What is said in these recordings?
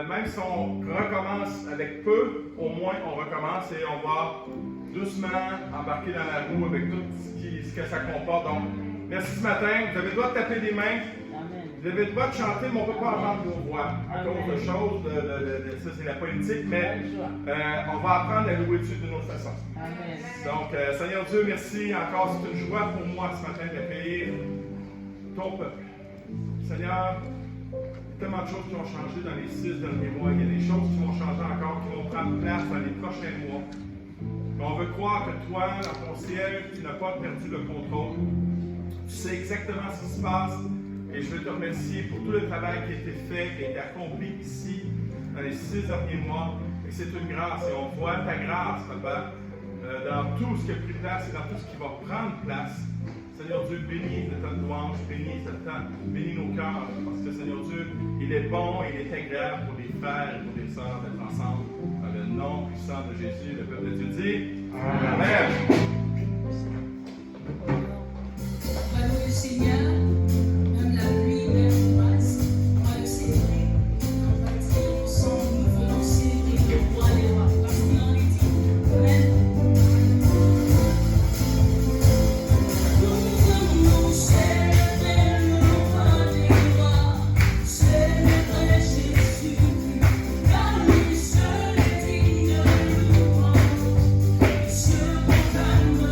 même si on recommence avec peu, au moins on recommence et on va doucement embarquer dans la roue avec tout ce que ça comporte. Donc, merci ce matin. Vous avez le droit de taper des mains. Vous avez le droit de chanter, mais on ne peut pas entendre vos voix à cause de choses, ça c'est la politique, mais on va apprendre à louer Dieu d'une autre façon. Amen. Donc, Seigneur Dieu, merci encore. C'est une joie pour moi ce matin d'accueillir ton peuple. Seigneur, il y a tellement de choses qui ont changé dans les 6 derniers mois. Il y a des choses qui vont changer encore, qui vont prendre place dans les prochains mois. Mais on veut croire que toi, dans ton ciel, tu n'as pas perdu le contrôle. Tu sais exactement ce qui se passe. Et je veux te remercier pour tout le travail qui a été fait, qui a été accompli ici, dans les 6 derniers mois. Et c'est une grâce. Et on voit ta grâce, Papa, dans tout ce qui a pris place et dans tout ce qui va prendre place. Seigneur Dieu, bénis de ta louange, bénis nos cœurs. Parce que, Seigneur Dieu, il est bon et il est agréable pour les frères et pour les sœurs d'être ensemble. Dans le nom puissant de Jésus, le peuple de Dieu dit Amen. Allouez le Seigneur. Même la pluie, même l'orage, on va le célébrer. On va dire ensemble, nous venons célébrer le roi des rois. Parce qu'il en est dit. Amen. Nous venons célébrer le roi des rois, célébrer Jésus, car lui seul est digne de louange. Et ce condamne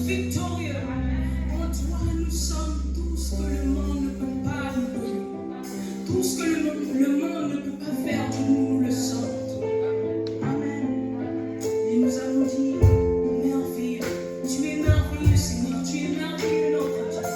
victorieux. En toi, nous sommes tout ce que le monde ne peut pas nous donner. Tout ce que le monde ne peut pas faire de nous, nous le sommes. Amen. Et nous avons dit, merveilleux. Tu es merveilleux, Seigneur. Tu es merveilleux, notre Dieu.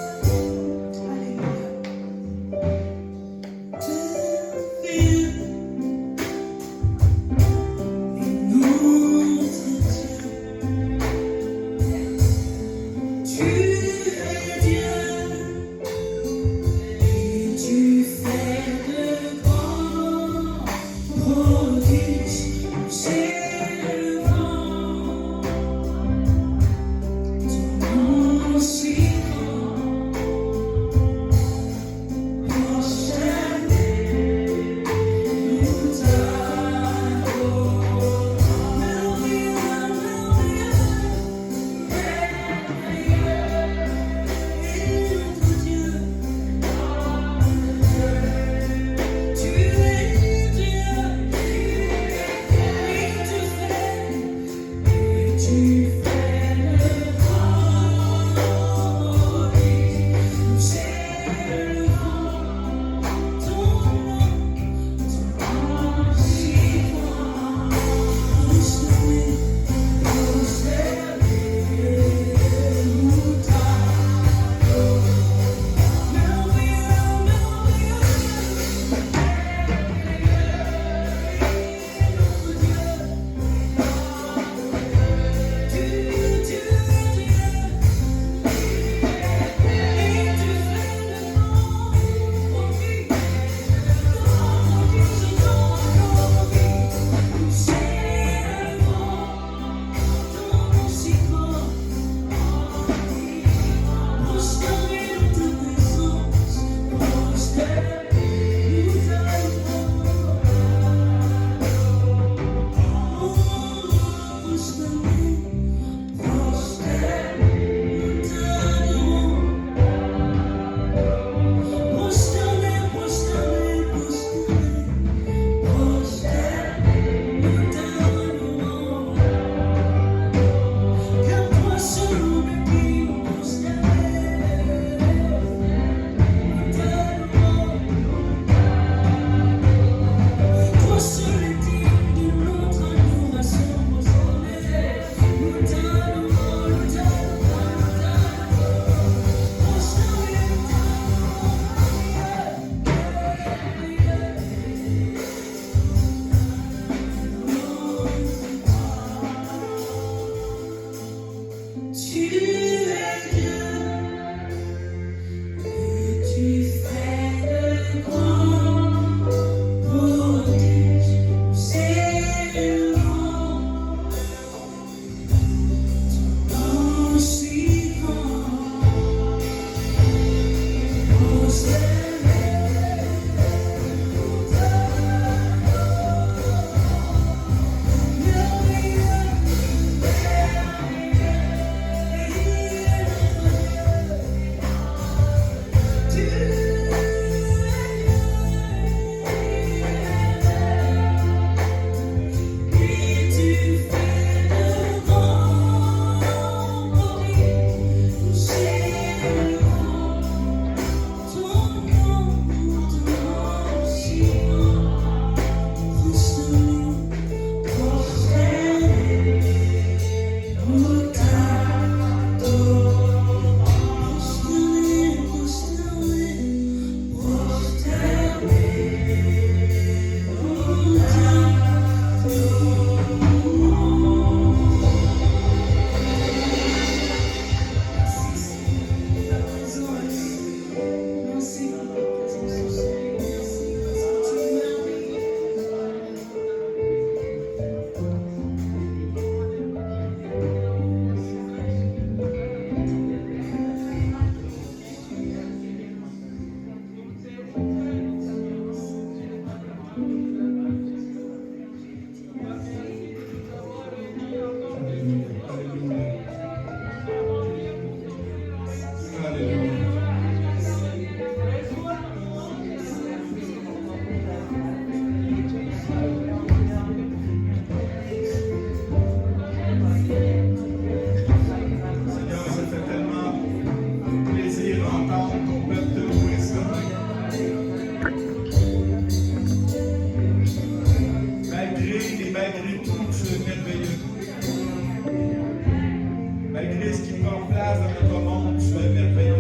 Saint-Esprit qui prend place dans notre monde, tu es merveilleux.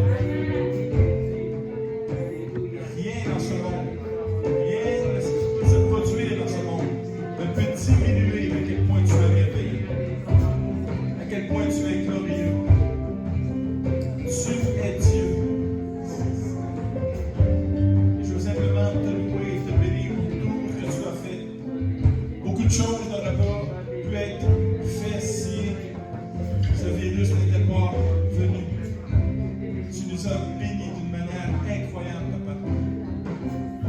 Rien dans ce monde, rien de ce qui peut se produire dans ce monde ne peut diminuer à quel point tu es merveilleux, à quel point tu es glorieux. Tu es Dieu. Et je veux simplement te louer et te bénir pour tout ce que tu as fait. Beaucoup de choses n'auraient pas pu être faites si ce virus n'était pas venu. Tu nous as bénis d'une manière incroyable, Papa.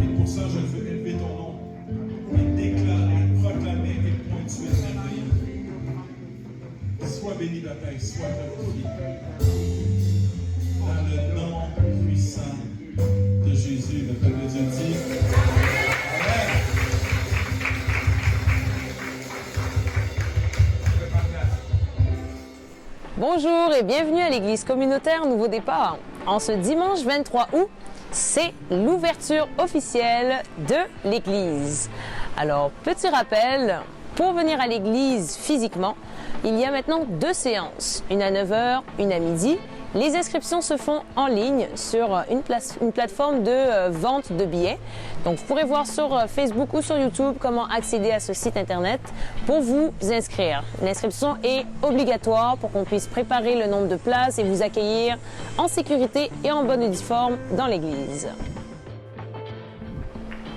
Et pour ça, je veux élever ton nom et déclarer, proclamer à quel point tu es merveilleux. Sois béni, Papa, et sois glorifié. Dans le nom puissant de Jésus, le peuple de Dieu dit. Amen. Bonjour et bienvenue à l'église communautaire Nouveau Départ. En ce dimanche 23 août, c'est l'ouverture officielle de l'église. Alors, petit rappel, pour venir à l'église physiquement, il y a maintenant 2 séances, une à 9h, une à midi. Les inscriptions se font en ligne sur une plateforme de vente de billets. Donc, vous pourrez voir sur Facebook ou sur YouTube comment accéder à ce site internet pour vous inscrire. L'inscription est obligatoire pour qu'on puisse préparer le nombre de places et vous accueillir en sécurité et en bonne uniforme dans l'église.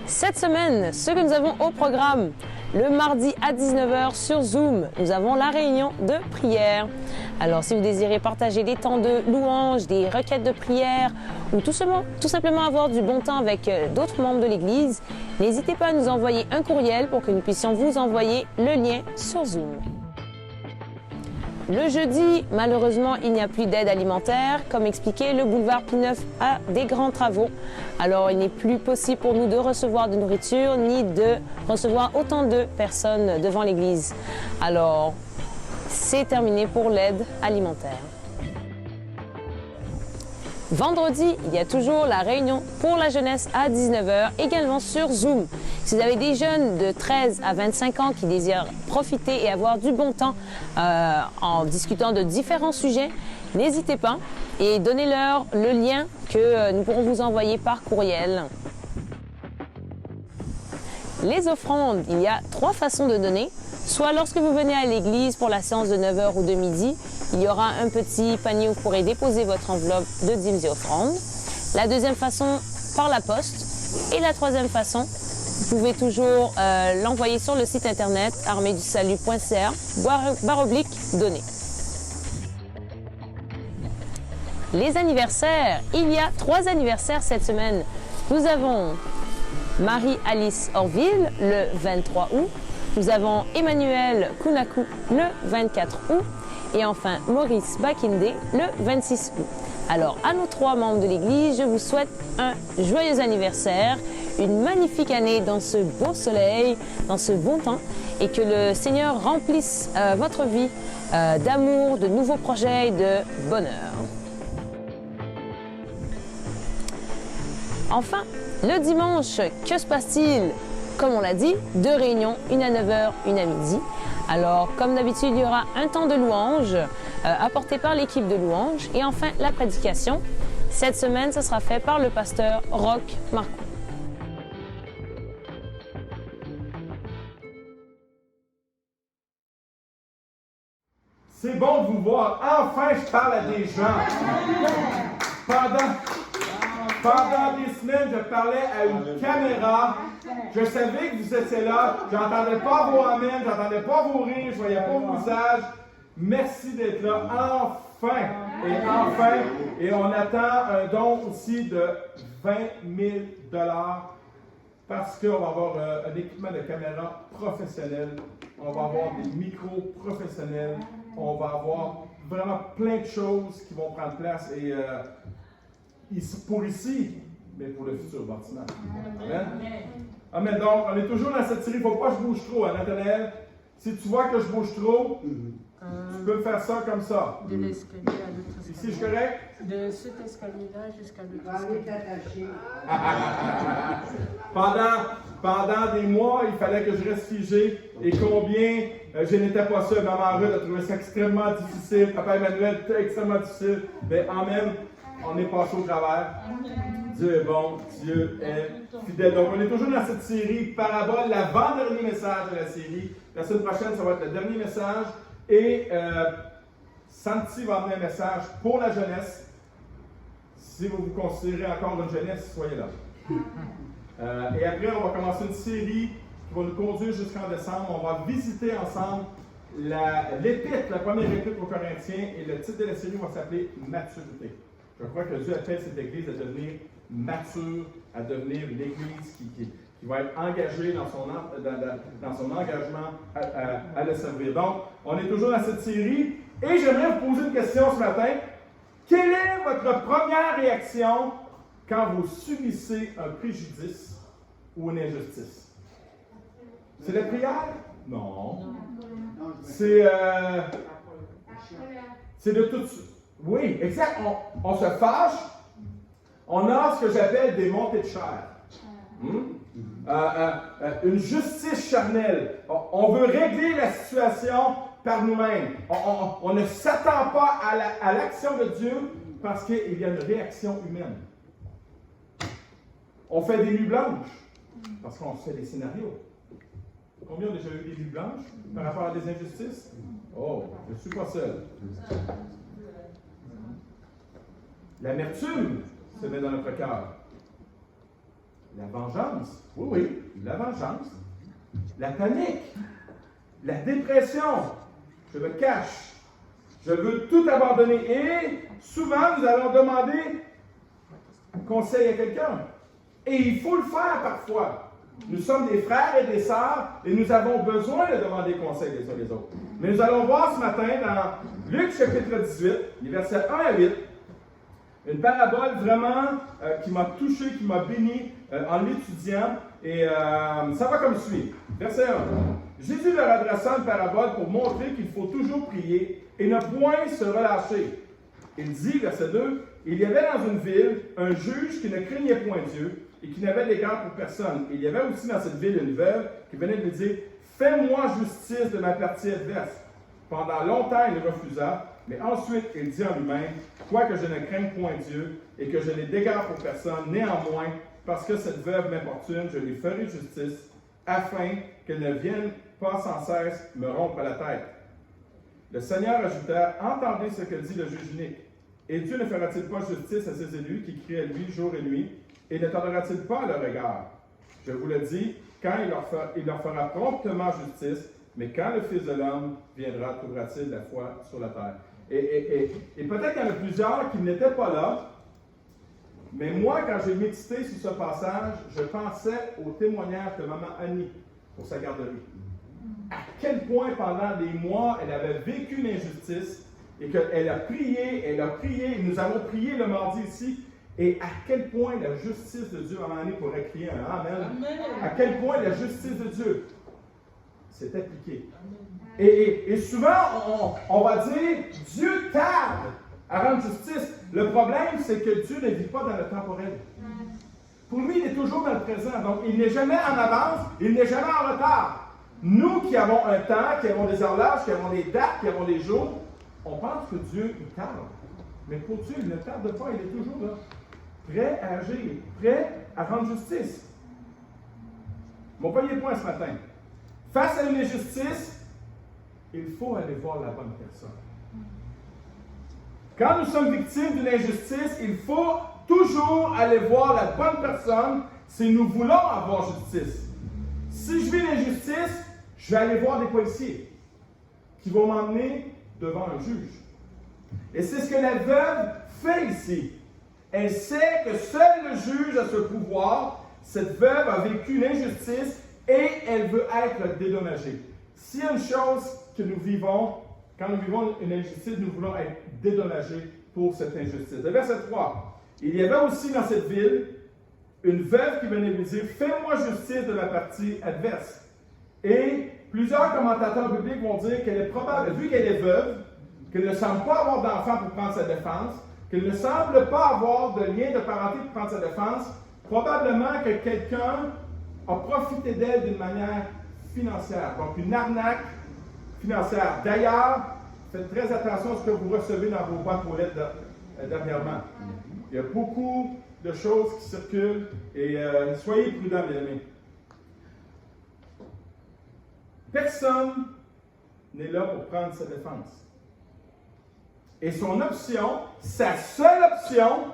Cette semaine, ce que nous avons au programme, le mardi à 19h sur Zoom, nous avons la réunion de prière. Alors, si vous désirez partager des temps de louange, des requêtes de prière ou tout simplement avoir du bon temps avec d'autres membres de l'Église, n'hésitez pas à nous envoyer un courriel pour que nous puissions vous envoyer le lien sur Zoom. Le jeudi, malheureusement, il n'y a plus d'aide alimentaire. Comme expliqué, le boulevard P9 a des grands travaux. Alors, il n'est plus possible pour nous de recevoir de nourriture ni de recevoir autant de personnes devant l'église. Alors, c'est terminé pour l'aide alimentaire. Vendredi, il y a toujours la réunion pour la jeunesse à 19h, également sur Zoom. Si vous avez des jeunes de 13 à 25 ans qui désirent profiter et avoir du bon temps en discutant de différents sujets, n'hésitez pas et donnez-leur le lien que nous pourrons vous envoyer par courriel. Les offrandes, il y a 3 façons de donner. Soit lorsque vous venez à l'église pour la séance de 9h ou de midi, il y aura un petit panier où vous pourrez déposer votre enveloppe de dîmes et offrandes. La deuxième façon, par la poste. Et la troisième façon, vous pouvez toujours l'envoyer sur le site internet armeedusalut.ca/donner. Les anniversaires, il y a 3 anniversaires cette semaine. Nous avons Marie-Alice Orville le 23 août. Nous avons Emmanuel Kounakou le 24 août et enfin Maurice Bakinde le 26 août. Alors, à nos 3 membres de l'Église, je vous souhaite un joyeux anniversaire, une magnifique année dans ce beau soleil, dans ce bon temps et que le Seigneur remplisse votre vie d'amour, de nouveaux projets et de bonheur. Enfin, le dimanche, que se passe-t-il? Comme on l'a dit, 2 réunions, une à 9h, une à midi. Alors, comme d'habitude, il y aura un temps de louange apporté par l'équipe de louange. Et enfin, la prédication. Cette semaine, ce sera fait par le pasteur Roch Marcoux. C'est bon de vous voir. Enfin, je parle à des gens. Pendant des semaines, je parlais à une caméra. Je savais que vous étiez là. J'entendais pas vos amens, j'entendais pas vos rires, je voyais pas vos visages. Merci d'être là. Enfin! Et on attend un don aussi de 20 000 $ parce qu'on va avoir un équipement de caméra professionnel. On va avoir des micros professionnels. On va avoir vraiment plein de choses qui vont prendre place. Et pour ici, mais pour le futur bâtiment. Amen. Amen. Donc, on est toujours dans cette série. Il ne faut pas que je bouge trop, hein, Nathanaël? Si tu vois que je bouge trop, tu peux faire ça comme ça. De l'escalier à l'autre escalier. Ici, je suis correct? De cet escalier-là jusqu'à l'autre escalier. Pendant des mois, il fallait que je reste figé. Et combien je n'étais pas seul. Maman Ruth a trouvé ça extrêmement difficile. Papa Emmanuel, c'était extrêmement difficile. Mais en même, on est passé au travers. Dieu est bon, Dieu est fidèle. Donc, on est toujours dans cette série Parabole, l'avant-dernier message de la série. La semaine prochaine, ça va être le dernier message. Et Santi va amener un message pour la jeunesse. Si vous vous considérez encore une jeunesse, soyez là. Et après, on va commencer une série qui va nous conduire jusqu'en décembre. On va visiter ensemble l'épître, la première épître aux Corinthiens. Et le titre de la série va s'appeler Maturité. Je crois que Dieu appelle cette Église à devenir mature, à devenir l'Église qui va être engagée dans son engagement à le servir. Donc, on est toujours dans cette série. Et j'aimerais vous poser une question ce matin. Quelle est votre première réaction quand vous subissez un préjudice ou une injustice? C'est la prière? Non. C'est de tout suite. Oui, exact. On se fâche. On a ce que j'appelle des montées de chair. Une justice charnelle. On veut régler la situation par nous-mêmes. On ne s'attend pas à l'action de Dieu parce qu'il y a une réaction humaine. On fait des nuits blanches parce qu'on se fait des scénarios. Combien ont déjà eu des nuits blanches par rapport à des injustices? Oh, je ne suis pas seul. L'amertume se met dans notre cœur. La vengeance, oui, la vengeance. La panique, la dépression. Je me cache. Je veux tout abandonner. Et souvent, nous allons demander conseil à quelqu'un. Et il faut le faire parfois. Nous sommes des frères et des sœurs et nous avons besoin de demander conseil les uns les autres. Mais nous allons voir ce matin dans Luc chapitre 18, les versets 1 à 8, une parabole vraiment qui m'a touché, qui m'a béni en l'étudiant. Et ça va comme suit. Verset 1. Jésus leur adressa une parabole pour montrer qu'il faut toujours prier et ne point se relâcher. Il dit, verset 2, il y avait dans une ville un juge qui ne craignait point Dieu et qui n'avait d'égard pour personne. Il y avait aussi dans cette ville une veuve qui venait de lui dire, fais-moi justice de ma partie adverse. Pendant longtemps, il refusa, mais ensuite il dit en lui-même, quoique je ne craigne point Dieu et que je n'ai d'égard pour personne, néanmoins, parce que cette veuve m'importune, je lui ferai justice, afin qu'elle ne vienne pas sans cesse me rompre la tête. Le Seigneur ajouta, entendez ce que dit le juge unique. Et Dieu ne fera-t-il pas justice à ses élus qui crient à lui jour et nuit, et ne tardera-t-il pas à leur égard? Je vous le dis, quand il leur fera promptement justice, mais quand le Fils de l'homme viendra, trouvera-t-il la foi sur la terre? Et peut-être qu'il y en a plusieurs qui n'étaient pas là, mais moi, quand j'ai médité sur ce passage, je pensais au témoignage de maman Annie pour sa garderie. À quel point, pendant des mois, elle avait vécu l'injustice et qu'elle a prié, et nous avons prié le mardi ici, et à quel point la justice de Dieu, maman Annie pourrait crier un Amen. À quel point la justice de Dieu s'est appliquée. Et souvent, on va dire, Dieu tarde à rendre justice. Le problème, c'est que Dieu ne vit pas dans le temporel. Pour lui, il est toujours dans le présent. Donc, il n'est jamais en avance, il n'est jamais en retard. Nous qui avons un temps, qui avons des horloges, qui avons des dates, qui avons des jours, on pense que Dieu, il tarde. Mais pour Dieu, il ne tarde pas, il est toujours là. Prêt à agir, prêt à rendre justice. Mon premier point ce matin. Face à une injustice, il faut aller voir la bonne personne. Quand nous sommes victimes d'une injustice, il faut toujours aller voir la bonne personne si nous voulons avoir justice. Si je vis l'injustice, je vais aller voir des policiers qui vont m'emmener devant un juge. Et c'est ce que la veuve fait ici. Elle sait que seul le juge a ce pouvoir. Cette veuve a vécu l'injustice et elle veut être dédommagée. S'il y a une chose que nous vivons, quand nous vivons une injustice, nous voulons être dédommagés pour cette injustice. Le verset 3. Il y avait aussi dans cette ville une veuve qui venait lui dire, fais-moi justice de ma partie adverse. Et plusieurs commentateurs bibliques vont dire qu'elle est probable, vu qu'elle est veuve, qu'elle ne semble pas avoir d'enfant pour prendre sa défense, qu'elle ne semble pas avoir de lien de parenté pour prendre sa défense, probablement que quelqu'un a profité d'elle d'une manière financière. Donc une arnaque financière. D'ailleurs, faites très attention à ce que vous recevez dans vos boîtes aux lettres dernièrement. Il y a beaucoup de choses qui circulent et soyez prudents, mes amis. Personne n'est là pour prendre sa défense. Et son option, sa seule option,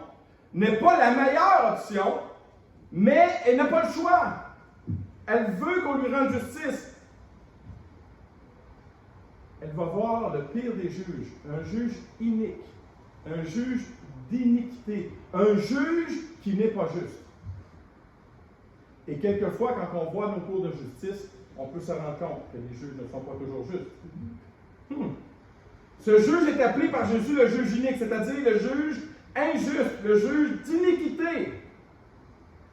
n'est pas la meilleure option, mais elle n'a pas le choix. Elle veut qu'on lui rende justice. Elle va voir le pire des juges, un juge inique, un juge d'iniquité, un juge qui n'est pas juste. Et quelquefois, quand on voit nos cours de justice, on peut se rendre compte que les juges ne sont pas toujours justes. Ce juge est appelé par Jésus le juge inique, c'est-à-dire le juge injuste, le juge d'iniquité.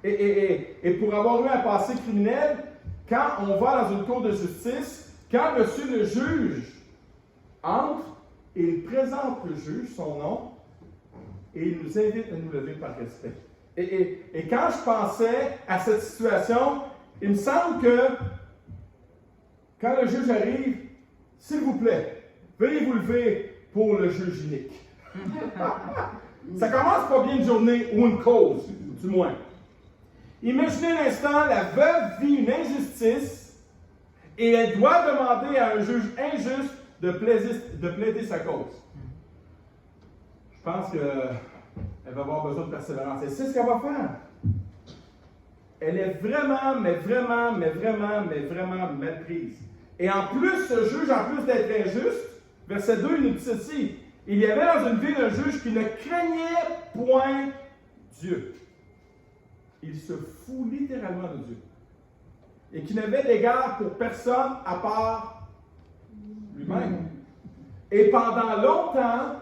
Et pour avoir eu un passé criminel, quand on va dans une cour de justice, quand monsieur le juge entre, il présente le juge, son nom, et il nous invite à nous lever par respect. Et quand je pensais à cette situation, il me semble que quand le juge arrive, s'il vous plaît, veuillez vous lever pour le juge unique. Ça commence pas bien une journée ou une cause, du moins. Imaginez l'instant, la veuve vit une injustice et elle doit demander à un juge injuste de plaider sa cause. Je pense qu'elle va avoir besoin de persévérance. Et c'est ce qu'elle va faire. Elle est vraiment mal prise. Et en plus, ce juge, en plus d'être injuste, verset 2, il nous dit ceci. Il y avait dans une ville un juge qui ne craignait point Dieu. Il se fout littéralement de Dieu. Et qui n'avait d'égard pour personne à part lui-même. Et pendant longtemps,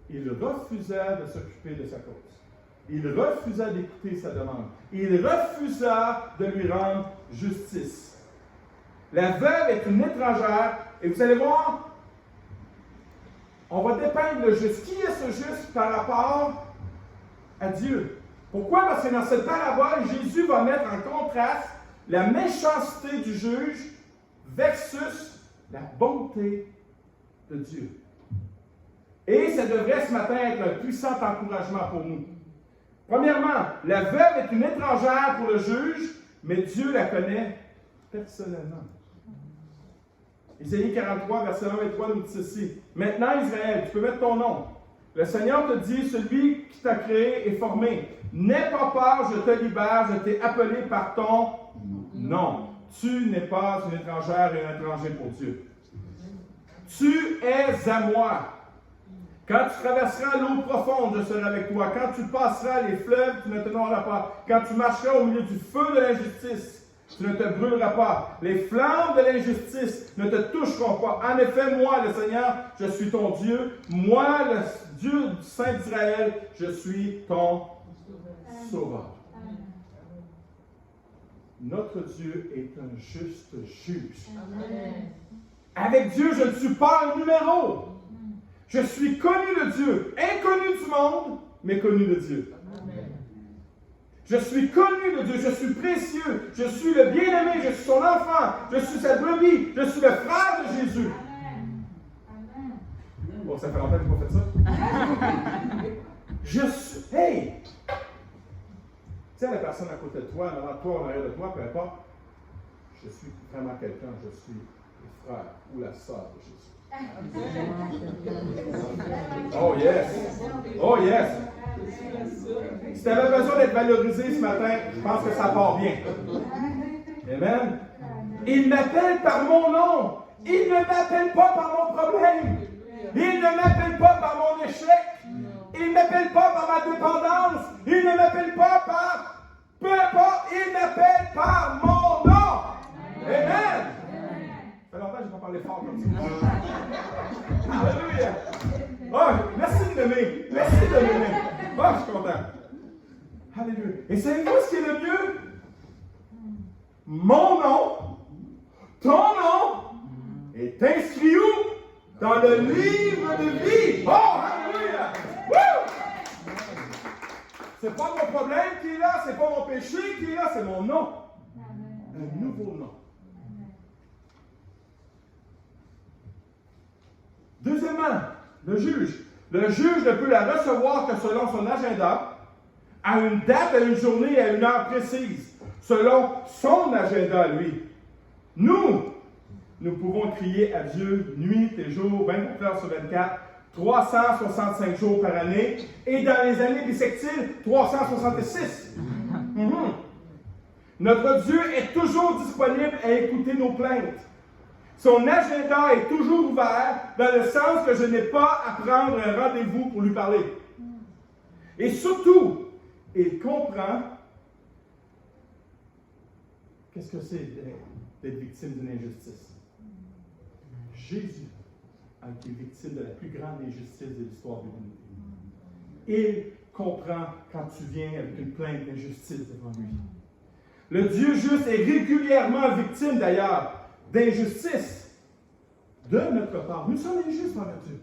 il refusa de s'occuper de sa cause. Il refusa d'écouter sa demande. Il refusa de lui rendre justice. La veuve est une étrangère, et vous allez voir, on va dépeindre le juste. Qui est ce juste par rapport à Dieu? Pourquoi? Parce que dans cette parabole, Jésus va mettre en contraste la méchanceté du juge versus la bonté de Dieu. Et ça devrait ce matin être un puissant encouragement pour nous. Premièrement, la veuve est une étrangère pour le juge, mais Dieu la connaît personnellement. Isaïe 43, verset 1 et 3 nous dit ceci. Maintenant, Israël, tu peux mettre ton nom. Le Seigneur te dit, celui qui t'a créé et formé. N'aie pas peur, je te libère, je t'ai appelé par ton nom. Tu n'es pas une étrangère et un étranger pour Dieu. Tu es à moi. Quand tu traverseras l'eau profonde, je serai avec toi. Quand tu passeras les fleuves, tu ne te noieras pas. Quand tu marcheras au milieu du feu de l'injustice, tu ne te brûleras pas. Les flammes de l'injustice ne te toucheront pas. En effet, moi, le Seigneur, je suis ton Dieu. Moi, le Dieu du Saint d'Israël, je suis ton Sauveur. Notre Dieu est un juste juge. Avec Dieu, je ne suis pas un numéro. Je suis connu de Dieu, inconnu du monde, mais connu de Dieu. Je suis connu de Dieu, je suis précieux, je suis le bien-aimé, je suis son enfant, je suis sa brebis, je suis le frère de Jésus. Bon, ça fait longtemps que je n'ai pas fait ça. Je suis, hey! Tu sais, la personne à côté de toi, en avant de toi, en arrière de toi, peu importe, je suis vraiment quelqu'un, je suis le frère ou la sœur de Jésus. Oh yes! Oh yes! Si tu avais besoin d'être valorisé ce matin, je pense que ça part bien. Amen? Il m'appelle par mon nom. Il ne m'appelle pas par mon problème. Il ne m'appelle pas par mon échec. Il ne m'appelle pas par ma dépendance. Il ne m'appelle pas par... Peu importe, il m'appelle par mon nom. Amen! Ça fait longtemps que je n'ai pas parlé fort comme ça. Alléluia! Oh, merci de m'aimer. Merci de m'aimer. Oh, je suis content. Alléluia. Et savez-vous ce qui est le mieux? Mon nom, ton nom, est inscrit où? Dans le livre de vie. Oh, alléluia! Woo! C'est pas mon problème qui est là, c'est pas mon péché qui est là, c'est mon nom. Un nouveau nom. Deuxièmement, le juge. Le juge ne peut la recevoir que selon son agenda, à une date, à une journée et à une heure précise, selon son agenda, lui. Nous pouvons crier à Dieu nuit et jour, 24 heures sur 24, 365 jours par année, et dans les années bissextiles, 366. Notre Dieu est toujours disponible à écouter nos plaintes. Son agenda est toujours ouvert, dans le sens que je n'ai pas à prendre un rendez-vous pour lui parler. Et surtout, il comprend qu'est-ce que c'est d'être victime d'une injustice. Jésus a été victime de la plus grande injustice de l'histoire de l'humanité. Il comprend quand tu viens avec une plainte d'injustice devant lui. Le Dieu juste est régulièrement victime d'ailleurs d'injustice de notre part. Nous sommes injustes envers Dieu.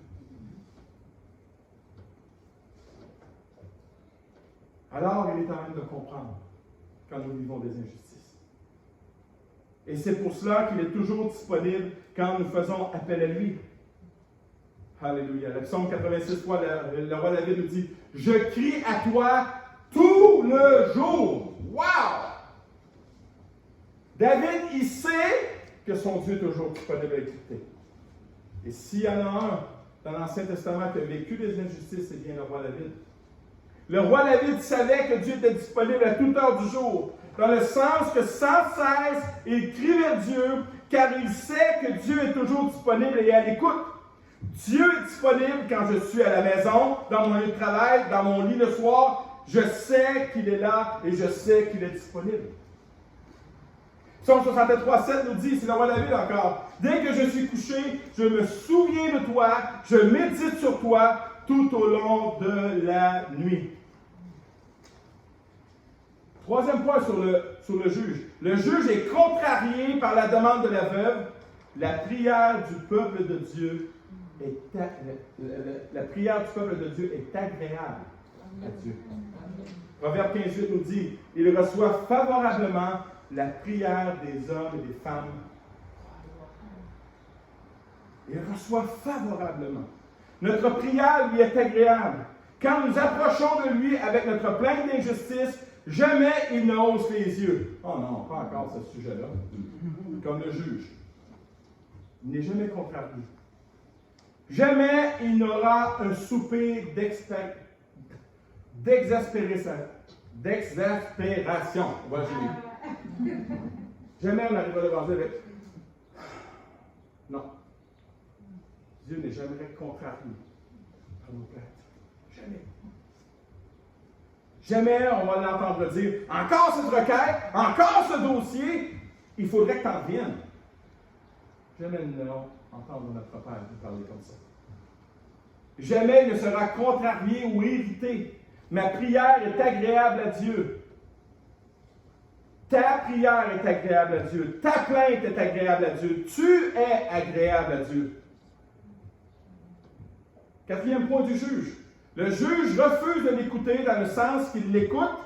Alors, il est en train de comprendre quand nous vivons des injustices. Et c'est pour cela qu'il est toujours disponible quand nous faisons appel à lui. Alléluia. Le psaume 86, le roi David nous dit « Je crie à toi tout le jour. » Wow! David, il sait que son Dieu est toujours disponible à écouter. Et s'il y en a un dans l'Ancien Testament qui a vécu des injustices, c'est bien le roi David. Le roi David savait que Dieu était disponible à toute heure du jour, dans le sens que sans cesse, il crie vers Dieu, car il sait que Dieu est toujours disponible et à l'écoute. Dieu est disponible quand je suis à la maison, dans mon lieu de travail, dans mon lit le soir. Je sais qu'il est là et je sais qu'il est disponible. Psaume 63,7 nous dit, c'est le roi David encore, « Dès que je suis couché, je me souviens de toi, je médite sur toi tout au long de la nuit. » Troisième point sur le juge. Le juge est contrarié par la demande de la veuve. La prière du peuple de Dieu est agréable à Dieu. Proverbe 15,8 nous dit, « Il reçoit favorablement la prière des hommes et des femmes. » Il reçoit favorablement. Notre prière lui est agréable. Quand nous approchons de lui avec notre plainte d'injustice, jamais il ne hausse les yeux. Oh non, pas encore ce sujet-là. Comme le juge. Il n'est jamais contrarié. Jamais il n'aura un soupir d'exaspération. Jamais on n'arrivera devant Dieu avec. Non. Dieu n'est jamais contrarié par nos plaintes. Jamais. Jamais on va l'entendre dire « Encore cette requête, encore ce dossier, il faudrait que tu en reviennes. » Jamais nous n'allons entendre notre Père nous parler comme ça. Jamais il ne sera contrarié ou irrité. Ma prière est agréable à Dieu. Ta prière est agréable à Dieu. Ta plainte est agréable à Dieu. Tu es agréable à Dieu. Quatrième point du juge. Le juge refuse de l'écouter dans le sens qu'il l'écoute,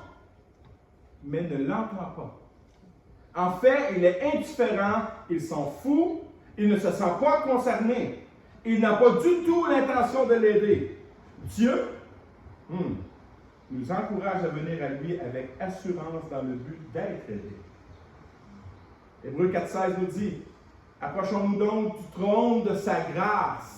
mais ne l'entend pas. En fait, il est indifférent, il s'en fout, il ne se sent pas concerné. Il n'a pas du tout l'intention de l'aider. Dieu nous encourage à venir à lui avec assurance dans le but d'être aidé. Hébreux 4,16 nous dit, « Approchons-nous donc du trône de sa grâce. »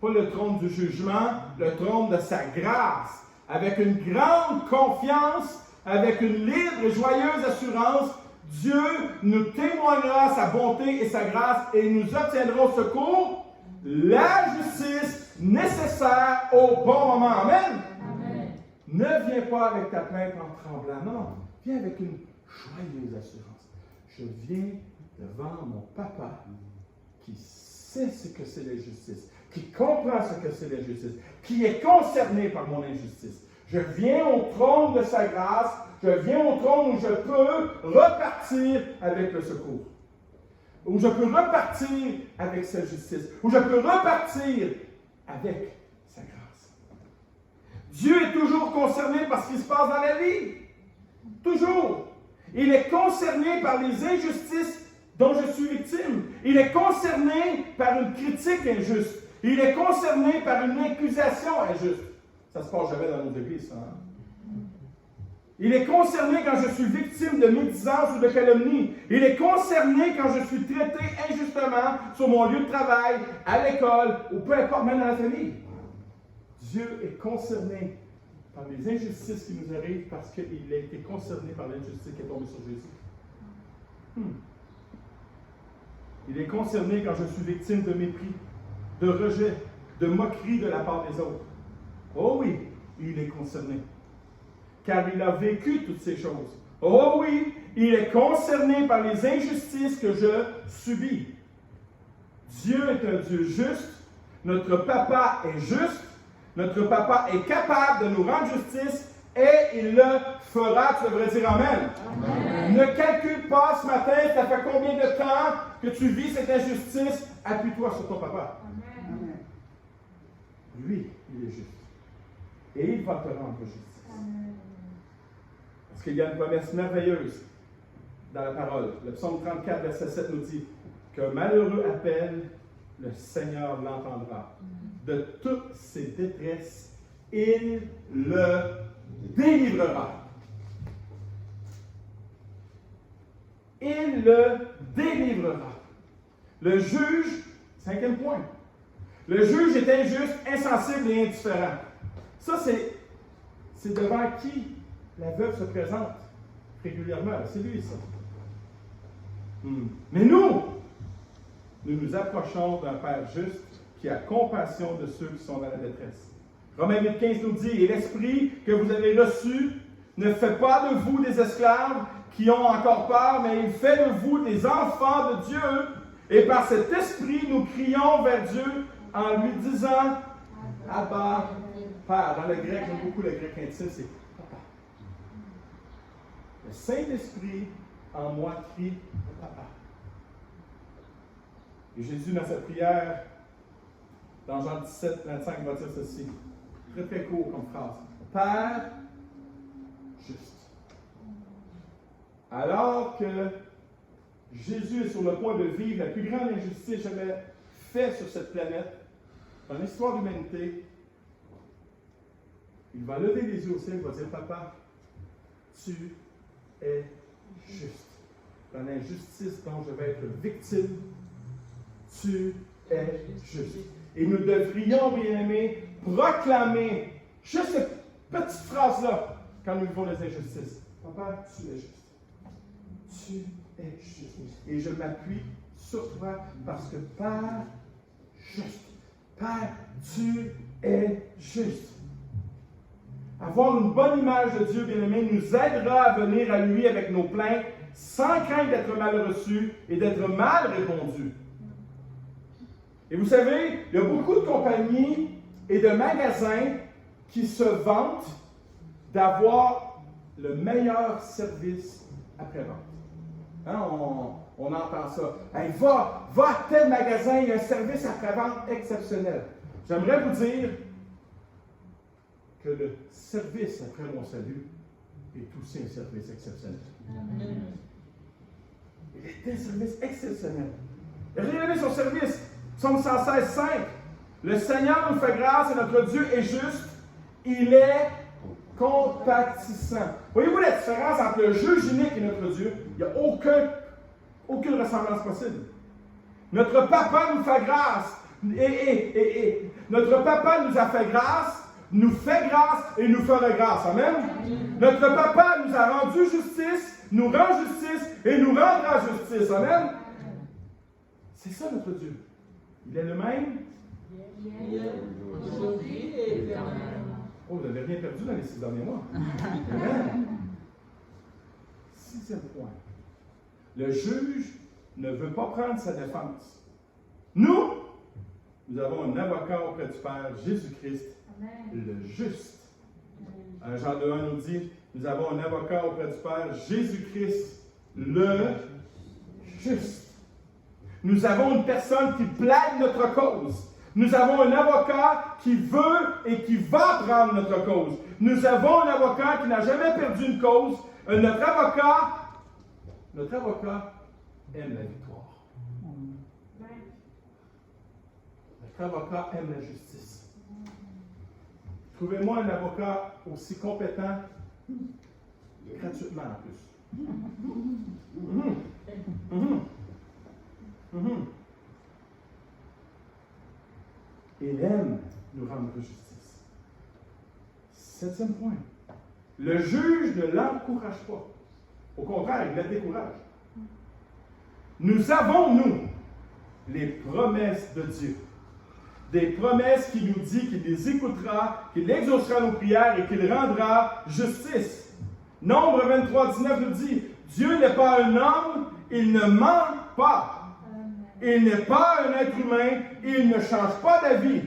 Pas le trône du jugement, le trône de sa grâce, avec une grande confiance, avec une libre et joyeuse assurance, Dieu nous témoignera sa bonté et sa grâce et nous obtiendra au secours la justice nécessaire au bon moment. Amen. Amen. Ne viens pas avec ta plainte en tremblant, non, viens avec une joyeuse assurance. Je viens devant mon papa qui sait ce que c'est la justice, qui comprend ce que c'est la justice, qui est concerné par mon injustice. Je viens au trône de sa grâce, je viens au trône où je peux repartir avec le secours, où je peux repartir avec sa justice, où je peux repartir avec sa grâce. Dieu est toujours concerné par ce qui se passe dans la vie. Toujours. Il est concerné par les injustices dont je suis victime. Il est concerné par une critique injuste. Il est concerné par une accusation injuste. Ça se passe jamais dans nos églises, ça. Hein? Il est concerné quand je suis victime de médisance ou de calomnie. Il est concerné quand je suis traité injustement sur mon lieu de travail, à l'école, ou peu importe, même dans la famille. Dieu est concerné par les injustices qui nous arrivent parce qu'il a été concerné par l'injustice qui est tombée sur Jésus. Il est concerné quand je suis victime de mépris, de rejet, de moquerie de la part des autres. Oh oui, il est concerné. Car il a vécu toutes ces choses. Oh oui, il est concerné par les injustices que je subis. Dieu est un Dieu juste. Notre Papa est juste. Notre Papa est capable de nous rendre justice et il le fera. Tu devrais dire Amen. Amen. Ne calcule pas ce matin, ça fait combien de temps que tu vis cette injustice. Appuie-toi sur ton Papa. Amen. Lui, il est juste. Et il va te rendre justice. Amen. Parce qu'il y a une promesse merveilleuse dans la parole. Le psaume 34, verset 7 nous dit qu'un malheureux appelle, le Seigneur l'entendra. De toutes ses détresses, il le délivrera. Il le délivrera. Le juge, 5e point, le juge est injuste, insensible et indifférent. Ça, c'est devant qui la veuve se présente régulièrement. C'est lui, ça. Mais nous nous approchons d'un Père juste qui a compassion de ceux qui sont dans la détresse. Romains 8,15 nous dit, « Et l'esprit que vous avez reçu ne fait pas de vous des esclaves qui ont encore peur, mais il fait de vous des enfants de Dieu. Et par cet esprit, nous crions vers Dieu en lui disant, « Abba, Père. » Dans le grec, j'aime beaucoup le grec intime, c'est « Papa ». Le Saint-Esprit en moi crie « Papa ». Et Jésus, dans sa prière, dans Jean 17, 25, il va dire ceci, très très court comme phrase. Père juste. Alors que Jésus est sur le point de vivre la plus grande injustice jamais faite sur cette planète, dans l'histoire de l'humanité, il va lever les yeux au ciel et va dire, Papa, tu es juste. Dans l'injustice dont je vais être victime, tu es juste. Et nous devrions, bien-aimés, proclamer juste cette petite phrase-là quand nous vivons les injustices. Papa, tu es juste. Tu es juste. Et je m'appuie sur toi parce que Père juste. Père, tu es juste. Avoir une bonne image de Dieu, bien-aimé, nous aidera à venir à lui avec nos plaintes sans crainte d'être mal reçus et d'être mal répondus. Et vous savez, il y a beaucoup de compagnies et de magasins qui se vantent d'avoir le meilleur service après-vente. Hein, on entend ça. Hey, va à tel magasin, il y a un service après-vente exceptionnel. J'aimerais vous dire que le service après mon salut est aussi un service exceptionnel. Amen. Il est un service exceptionnel. Regardez son service. Psaume 116, 5. Le Seigneur nous fait grâce et notre Dieu est juste. Il est compatissant. Voyez-vous la différence entre le juge unique et notre Dieu? Il n'y a aucune ressemblance possible. Notre Papa nous fait grâce. Et notre Papa nous a fait grâce, nous fait grâce et nous fera grâce. Amen? Notre Papa nous a rendu justice, nous rend justice et nous rendra justice. Amen? C'est ça notre Dieu. Il est le même? Aujourd'hui et éternellement. Oh, vous n'avez rien perdu dans les 6 derniers mois. Amen. 6e point. Le juge ne veut pas prendre sa défense. Nous avons un avocat auprès du Père, Jésus-Christ, le juste. Jean 2:1 nous dit, nous avons un avocat auprès du Père, Jésus-Christ, le juste. Nous avons une personne qui plaide notre cause. Nous avons un avocat qui veut et qui va prendre notre cause. Nous avons un avocat qui n'a jamais perdu une cause. Notre avocat aime la victoire. Votre avocat aime la justice. Trouvez-moi un avocat aussi compétent, gratuitement en plus. Mhm. Mhm. Mhm. Il aime nous rendre justice. 7e point. Le juge ne l'encourage pas. Au contraire, il la décourage. Nous avons, nous, les promesses de Dieu. Des promesses qui nous dit qu'il les écoutera, qu'il exaucera nos prières et qu'il rendra justice. Nombre 23, 19 nous dit, Dieu n'est pas un homme, il ne ment pas. Il n'est pas un être humain, il ne change pas d'avis.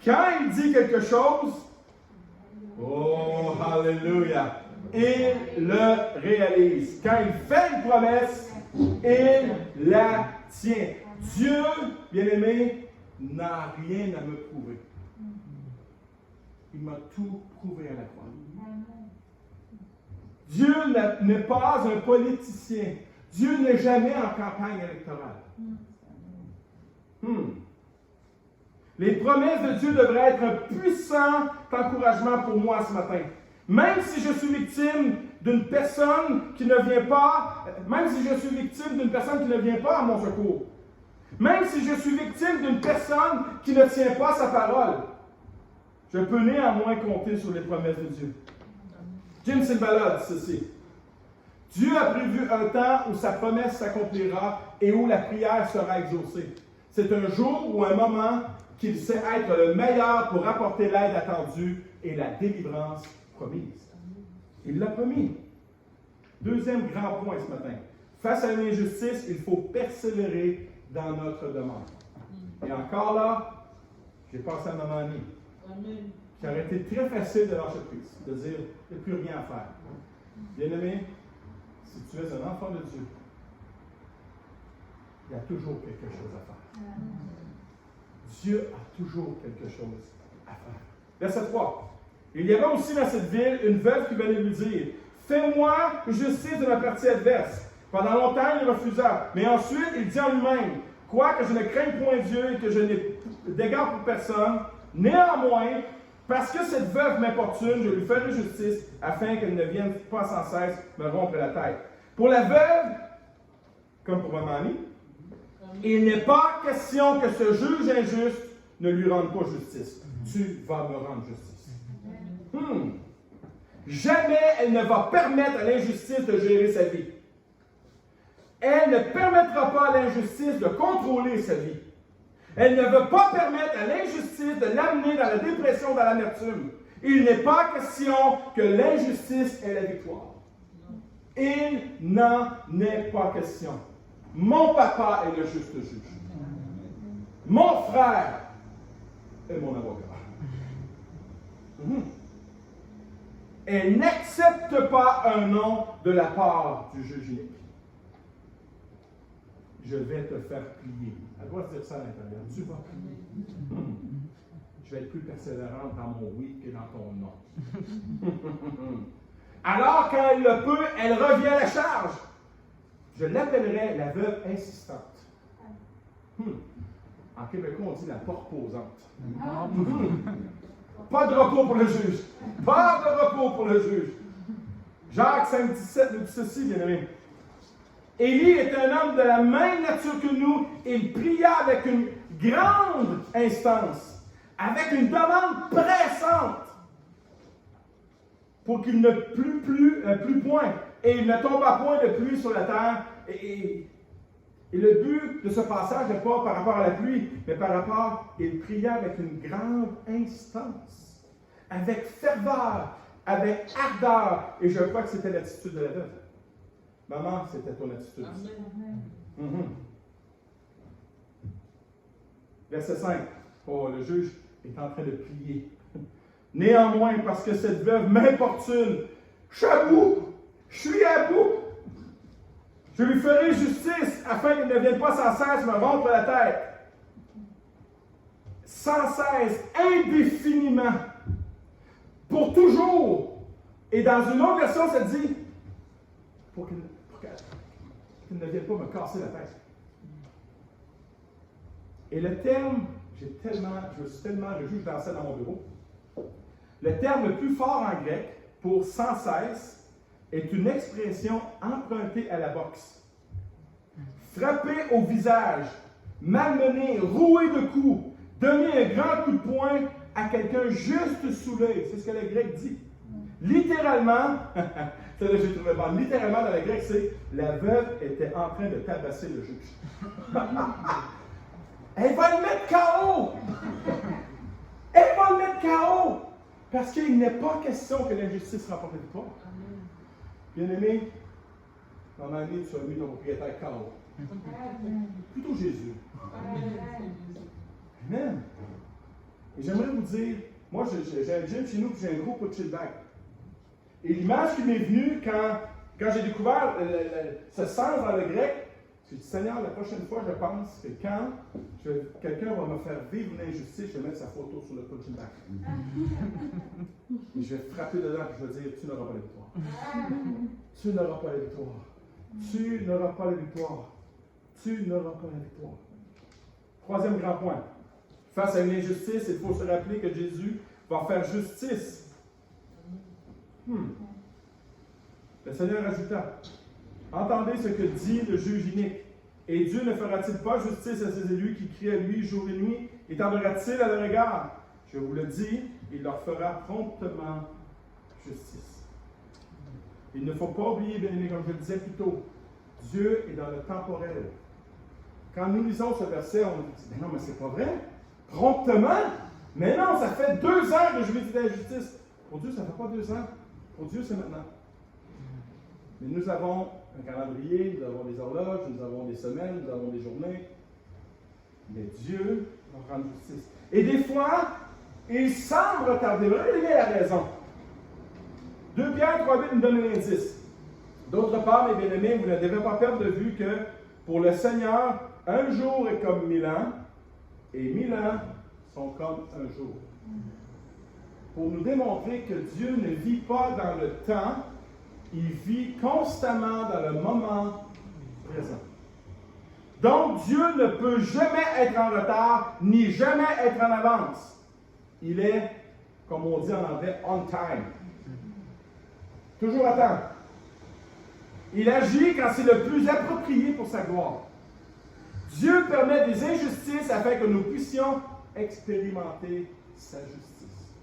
Quand il dit quelque chose, oh, hallelujah, il le réalise. Quand il fait une promesse, il la tient. Dieu, bien-aimé, n'a rien à me prouver. Il m'a tout prouvé à la croix. Dieu n'est pas un politicien. Dieu n'est jamais en campagne électorale. Les promesses de Dieu devraient être un puissant encouragement pour moi ce matin. Même si je suis victime d'une personne qui ne vient pas, même si je suis victime d'une personne qui ne vient pas à mon secours, même si je suis victime d'une personne qui ne tient pas sa parole, je peux néanmoins compter sur les promesses de Dieu. Jim Cymbala dit ceci. Dieu a prévu un temps où sa promesse s'accomplira et où la prière sera exaucée. C'est un jour ou un moment qu'il sait être le meilleur pour apporter l'aide attendue et la délivrance promise. Il l'a promis. Deuxième grand point ce matin. Face à une injustice, il faut persévérer dans notre demande. Et encore là, j'ai pensé à Maman Annie, qui aurait été très facile de lâcher prise, de dire, il n'y a plus rien à faire. Bien-aimé, si tu es un enfant de Dieu, il y a toujours quelque chose à faire. Dieu a toujours quelque chose à faire. Verset 3. Il y avait aussi dans cette ville une veuve qui venait lui dire, fais-moi justice de ma partie adverse. Pendant longtemps, il refusa. Mais ensuite, il dit en lui-même, quoique je ne craigne point Dieu et que je n'ai d'égard pour personne, néanmoins, parce que cette veuve m'importune, je lui ferai justice, afin qu'elle ne vienne pas sans cesse me rompre la tête. Pour la veuve, comme pour Maman Annie, il n'est pas question que ce juge injuste ne lui rende pas justice. Tu vas me rendre justice. Jamais elle ne va permettre à l'injustice de gérer sa vie. Elle ne permettra pas à l'injustice de contrôler sa vie. Elle ne veut pas permettre à l'injustice de l'amener dans la dépression, dans l'amertume. Il n'est pas question que l'injustice ait la victoire. Il n'en est pas question. Mon papa est le juste juge. Mon frère est mon avocat. Elle n'accepte pas un nom de la part du juge unique. Je vais te faire plier. Elle doit dire ça à l'intérieur. Tu vas plier. Je vais être plus persévérante dans mon oui que dans ton non. Alors, quand elle le peut, elle revient à la charge. Je l'appellerai la veuve insistante. En québécois, on dit la porte posante. Pas de repos pour le juge. Pas de repos pour le juge. Jacques 5,17 nous dit ceci, bien aimé. Élie est un homme de la même nature que nous. Il pria avec une grande instance, avec une demande pressante, pour qu'il ne plût point, et il ne tomba point de pluie sur la terre. Et le but de ce passage n'est pas par rapport à la pluie, mais par rapport, il pria avec une grande instance, avec ferveur, avec ardeur. Et je crois que c'était l'attitude de la veuve. Maman, c'était ton attitude. Verset 5. Oh, le juge est en train de plier. Néanmoins, parce que cette veuve m'importune, je suis à bout. Je suis à bout. Je lui ferai justice afin qu'il ne vienne pas sans cesse me rompre la tête. Sans cesse, indéfiniment, pour toujours. Et dans une autre version, ça dit pour qu'il ne vienne pas me casser la tête. Et le terme, je me suis tellement réjoui, je dansais dans mon bureau. Le terme le plus fort en grec pour sans cesse est une expression empruntée à la boxe. Frapper au visage, malmener, rouer de coups, donner un grand coup de poing à quelqu'un juste sous l'œil. C'est ce que le grec dit. Littéralement, ça là j'ai trouvé bon. Littéralement dans le grec, c'est la veuve était en train de tabasser le juge. Elle va le mettre KO! Elle va le mettre KO! Parce qu'il n'est pas question que l'injustice remporte la victoire. Bien-aimé, dans ma vie, tu as mis ton propriétaire KO. Plutôt Jésus. Amen. Et j'aimerais vous dire, moi j'ai un gym chez nous, puis j'ai un gros punching bag. Et l'image qui m'est venue quand j'ai découvert ce sens dans le grec, j'ai dit, Seigneur, la prochaine fois, je pense que quand quelqu'un va me faire vivre une injustice, je vais mettre sa photo sur le punching bag. Et je vais frapper dedans et je vais dire, tu n'auras pas la victoire. Tu n'auras pas la victoire. Tu n'auras pas la victoire. Tu n'auras pas la victoire. Troisième grand point. Face à une injustice, il faut se rappeler que Jésus va faire justice. Le Seigneur ajouta, entendez ce que dit le juge inique. Et Dieu ne fera-t-il pas justice à ses élus qui crient à lui jour et nuit? Et tardera-t-il à leur égard? Je vous le dis, il leur fera promptement justice. Il ne faut pas oublier, bien aimé, comme je le disais plus tôt, Dieu est dans le temporel. Quand nous lisons ce verset, on dit, mais non, mais c'est pas vrai. Promptement? Mais non, ça fait 2 ans que je vis de la justice. Pour Dieu, ça ne fait pas 2 ans. Pour Dieu, c'est maintenant. Mais nous avons un calendrier, nous avons des horloges, nous avons des semaines, nous avons des journées. Mais Dieu va rendre justice. Et des fois, il semble retarder. Il a raison. 2 Pierre 3:8 nous donne un indice. D'autre part, mes bien-aimés, vous ne devez pas perdre de vue que pour le Seigneur, un jour est comme 1000 ans, et 1000 ans sont comme un jour. Pour nous démontrer que Dieu ne vit pas dans le temps, il vit constamment dans le moment présent. Donc, Dieu ne peut jamais être en retard, ni jamais être en avance. Il est, comme on dit en anglais, on time. Toujours à temps. Il agit quand c'est le plus approprié pour sa gloire. Dieu permet des injustices afin que nous puissions expérimenter sa justice.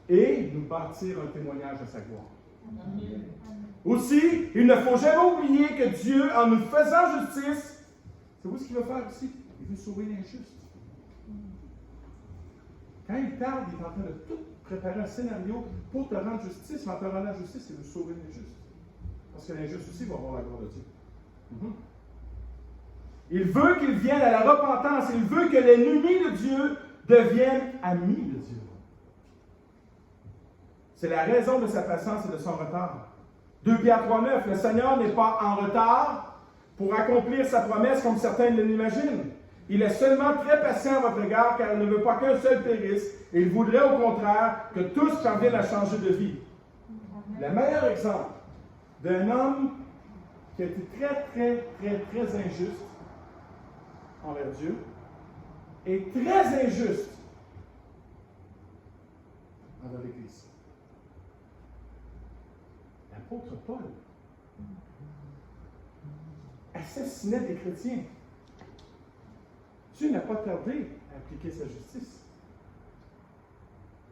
Et nous bâtir un témoignage de sa gloire. Amen. Aussi, il ne faut jamais oublier que Dieu, en nous faisant justice, c'est vous ce qu'il veut faire aussi? Il veut sauver l'injuste. Quand il tarde, il est en train de tout préparer un scénario pour te rendre justice, mais en te rendant justice, il veut sauver l'injuste. Parce que l'injuste aussi va avoir la gloire de Dieu. Il veut qu'il vienne à la repentance. Il veut que l'ennemi de Dieu devienne ami de Dieu. C'est la raison de sa patience et de son retard. 2 Pierre 3:9, le Seigneur n'est pas en retard pour accomplir sa promesse comme certains l'imaginent. Il est seulement très patient à votre égard car il ne veut pas qu'un seul périsse et il voudrait au contraire que tous parviennent à changer de vie. Le meilleur exemple d'un homme qui a été très injuste envers Dieu et très injuste envers l'Église. L'apôtre Paul assassinait des chrétiens. Dieu n'a pas tardé à appliquer sa justice.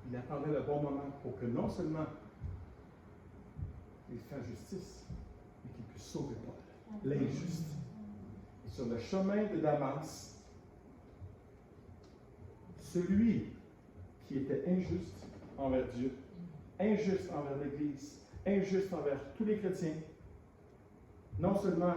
Il attendait le bon moment pour que non seulement il fasse justice, mais qu'il puisse sauver Paul, l'injuste. Et sur le chemin de Damas, celui qui était injuste envers Dieu, injuste envers l'Église, injuste envers tous les chrétiens, non seulement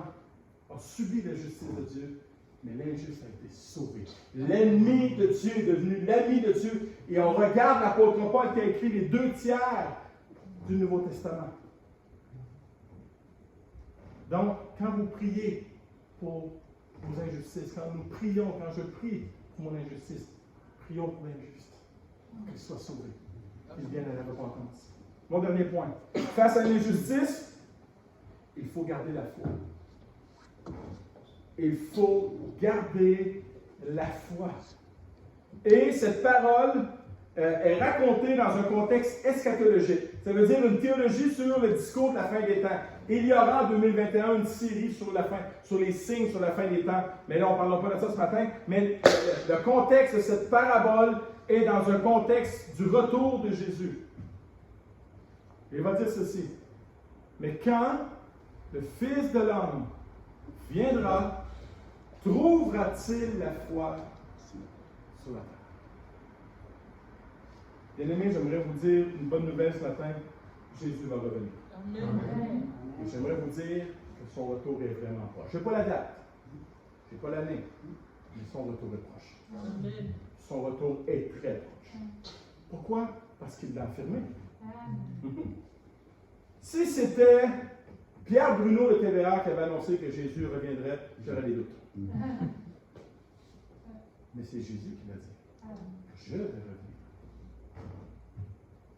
a subi la justice de Dieu, mais l'injuste a été sauvé. L'ennemi de Dieu est devenu l'ami de Dieu. Et on regarde l'apôtre Paul qui a écrit les 2/3 du Nouveau Testament. Donc, quand vous priez pour vos injustices, quand nous prions, quand je prie pour mon injustice, prions pour l'injuste, qu'il soit sauvé, qu'il vienne à la repentance. Mon dernier point. Face à l'injustice, il faut garder la foi. Il faut garder la foi. Et cette parole est racontée dans un contexte eschatologique. Ça veut dire une théologie sur le discours de la fin des temps. Il y aura en 2021 une série sur la fin, sur les signes sur la fin des temps. Mais là, on ne parlera pas de ça ce matin. Mais le contexte de cette parabole est dans un contexte du retour de Jésus. Il va dire ceci. Mais quand le Fils de l'homme viendra, trouvera-t-il la foi sur la terre? Bien-aimés, j'aimerais vous dire une bonne nouvelle ce matin. Jésus va revenir. Amen. Et j'aimerais vous dire que son retour est vraiment proche. Je n'ai pas la date, je n'ai pas l'année, mais son retour est proche. Amen. Son retour est très proche. Pourquoi? Parce qu'il l'a affirmé. Si c'était Pierre Bruno de TVA qui avait annoncé que Jésus reviendrait, j'aurais des doutes. Mais c'est Jésus qui l'a dit. Je vais revenir.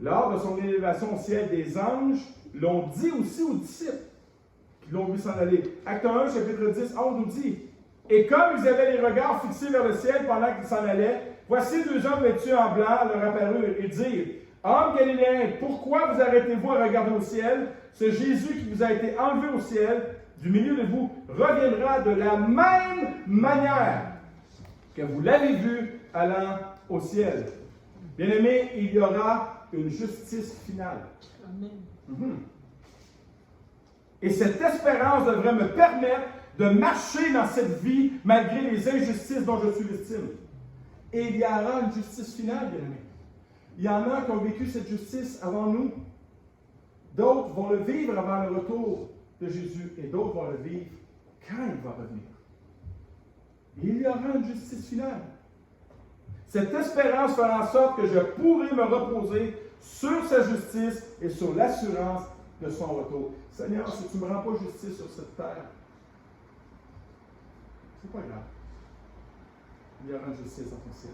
Lors de son élévation au ciel, des anges l'ont dit aussi aux disciples qui l'ont vu s'en aller. Acte 1, chapitre 10, 11 nous dit, « Et comme ils avaient les regards fixés vers le ciel pendant qu'ils s'en allaient, voici deux hommes vêtus en blanc leur apparurent et dirent, « Hommes galiléens, pourquoi vous arrêtez-vous à regarder au ciel? Ce Jésus qui vous a été enlevé au ciel, du milieu de vous, reviendra de la même manière que vous l'avez vu allant au ciel. » Bien-aimés, il y aura une justice finale. Amen. Et cette espérance devrait me permettre de marcher dans cette vie malgré les injustices dont je suis victime. Et il y aura une justice finale, bien-aimés. Il y en a qui ont vécu cette justice avant nous. D'autres vont le vivre avant le retour de Jésus et d'autres vont le vivre quand il va revenir. Il y aura une justice finale. Cette espérance fera en sorte que je pourrai me reposer sur sa justice et sur l'assurance de son retour. Seigneur, si tu ne me rends pas justice sur cette terre, c'est pas grave. Il y aura une justice dans ton ciel.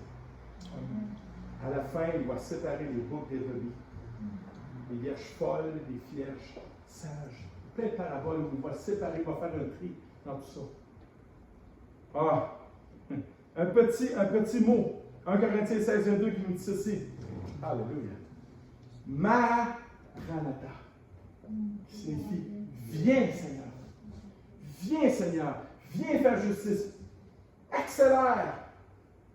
À la fin, il va séparer les boucs des brebis, les vierges folles, les vierges sages. Plein de paraboles où il va séparer, il va faire un tri dans tout ça. Ah! Un petit mot. 1 Corinthiens 16, 22 qui nous dit ceci. Alléluia. Maranatha. Qui signifie viens Seigneur. Viens Seigneur. Viens faire justice. Accélère.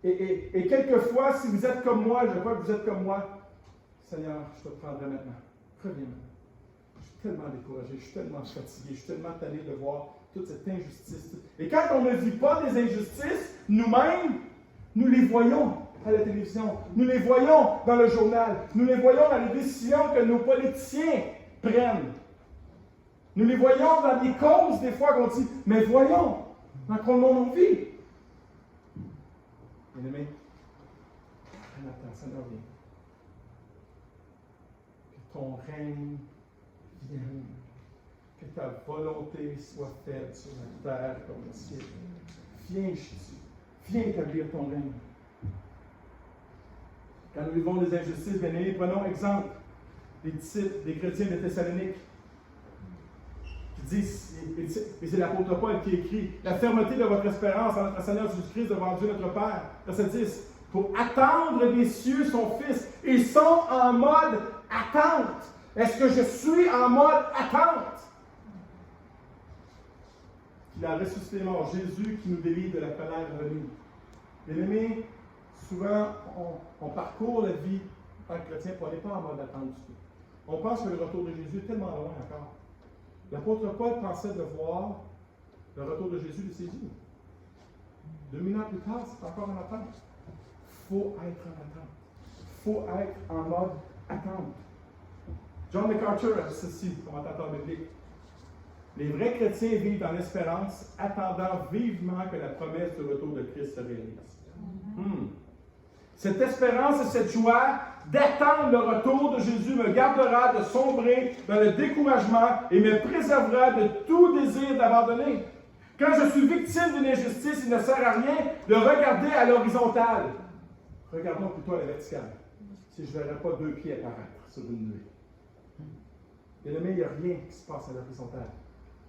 Et quelquefois, si vous êtes comme moi, je crois que vous êtes comme moi, Seigneur, je te prendrai maintenant. Reviens maintenant. Je suis tellement découragé, je suis tellement fatigué, je suis tellement tanné de voir toute cette injustice. Et quand on ne vit pas des injustices, nous-mêmes, nous les voyons à la télévision, nous les voyons dans le journal, nous les voyons dans les décisions que nos politiciens prennent. Nous les voyons dans des causes, des fois, qu'on dit, mais voyons, dans quel monde on vit. Bien-aimé, attends, Seigneur, viens. Que ton règne vienne. Que ta volonté soit faite sur la terre comme au ciel. Viens, Jésus. Viens établir ton règne. Quand nous vivons des injustices, bien aimés, prenons exemple des disciples, des chrétiens de Thessalonique, qui disent, et c'est l'apôtre Paul qui écrit, la fermeté de votre espérance en notre Seigneur Jésus-Christ devant Dieu notre Père. Verset 10. Pour attendre des cieux son Fils. Ils sont en mode attente. Est-ce que je suis en mode attente? Qu'il a ressuscité mort, Jésus qui nous délivre de la colère venue. Bien-aimés, souvent, on parcourt la vie en chrétien pour aller pas en mode attente du tout. On pense que le retour de Jésus est tellement loin encore. L'apôtre Paul pensait de voir le retour de Jésus de ses yeux. 2000 ans plus tard, c'est encore en attente. Il faut être en attente. Il faut être en mode attente. John MacArthur a dit ceci, commentateur biblique. Les vrais chrétiens vivent dans l'espérance, attendant vivement que la promesse du retour de Christ se réalise. Cette espérance et cette joie d'attendre le retour de Jésus me gardera de sombrer dans le découragement et me préservera de tout désir d'abandonner. Quand je suis victime d'une injustice, il ne sert à rien de regarder à l'horizontale. Regardons plutôt à la verticale. Si je ne verrais pas deux pieds apparaître sur une nuée. Bien-aimé, il n'y a rien qui se passe à l'horizontale.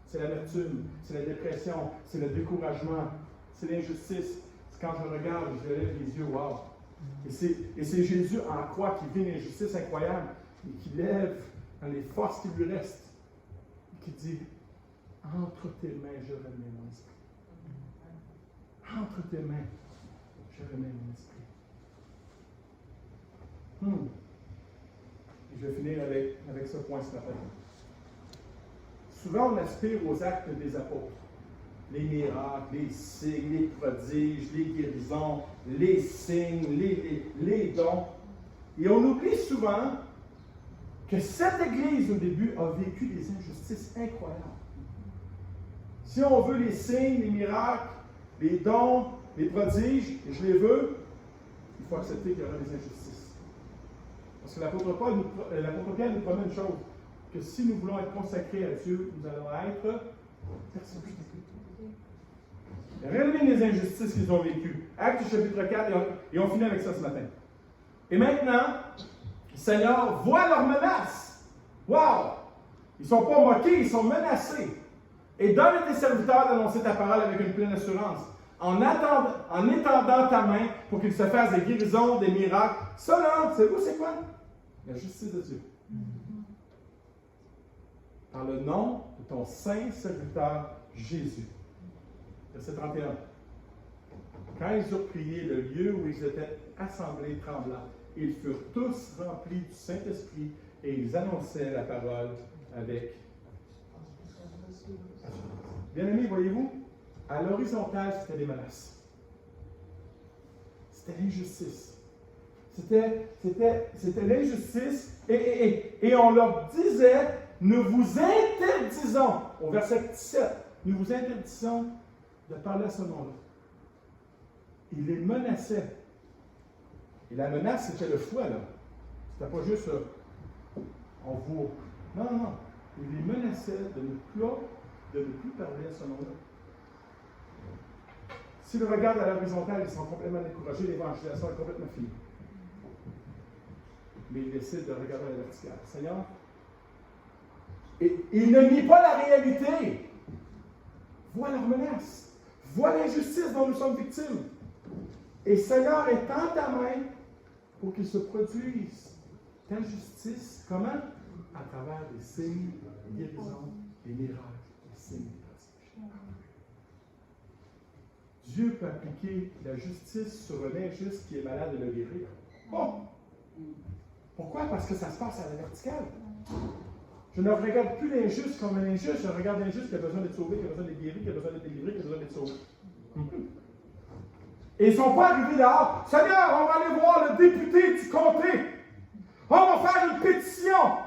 C'est l'amertume, c'est la dépression, c'est le découragement, c'est l'injustice. C'est quand je regarde, je lève les yeux, wow, Et c'est Jésus en croix qui vit une injustice incroyable et qui lève dans les forces qui lui restent et qui dit entre tes mains, je remets mon esprit. Entre tes mains, je remets mon esprit. Et je vais finir avec ce point ce matin. Souvent, on aspire aux actes des apôtres. Les miracles, les signes, les prodiges, les guérisons, les signes, les dons. Et on oublie souvent que cette Église, au début, a vécu des injustices incroyables. Si on veut les signes, les miracles, les dons, les prodiges, et je les veux, il faut accepter qu'il y aura des injustices. Parce que l'apôtre Pierre nous promet une chose, que si nous voulons être consacrés à Dieu, nous allons être persécutés. Regardez les injustices qu'ils ont vécues. Actes chapitre 4, et on finit avec ça ce matin. Et maintenant, le Seigneur voit leurs menaces. Wow! Ils ne sont pas moqués, ils sont menacés. Et donne à tes serviteurs d'annoncer ta parole avec une pleine assurance, en étendant ta main pour qu'il se fasse des guérisons, des miracles. Ça là, c'est quoi? La justice de Dieu. Par le nom de ton saint serviteur Jésus. Verset 31. Quand ils eurent prié, le lieu où ils étaient assemblés trembla. Ils furent tous remplis du Saint-Esprit et ils annonçaient la parole avec assurance. Bien-aimés, voyez-vous, à l'horizontale, c'était des menaces. C'était l'injustice. C'était l'injustice et on leur disait, nous vous interdisons, au verset 17, nous vous interdisons de parler à ce nom-là. Il les menaçait. Et la menace, c'était le fouet, là. C'était pas juste on vous. Non. Il les menaçait de ne plus parler à ce nom-là. Si le regard à l'horizontale, ils sont complètement découragés, l'évangélisation est complètement finie. Mais ils décident de regarder à la verticale. Seigneur, et il ne nie pas la réalité. Vois leur menace. Vois l'injustice dont nous sommes victimes. Et Seigneur, étends ta main pour qu'il se produise ta justice. Comment? À travers des signes, des guérisons, des miracles, des signes, des prodiges. Dieu peut appliquer la justice sur un injuste qui est malade et le guérir. Oh! Pourquoi? Parce que ça se passe à la verticale. Je ne regarde plus l'injuste comme un injuste, je regarde l'injuste qui a besoin d'être sauvé, qui a besoin d'être guéri, qui a besoin d'être délivré, qui a besoin d'être sauvé. Et ils ne sont pas arrivés dehors. Seigneur, on va aller voir le député du comté. On va faire une pétition.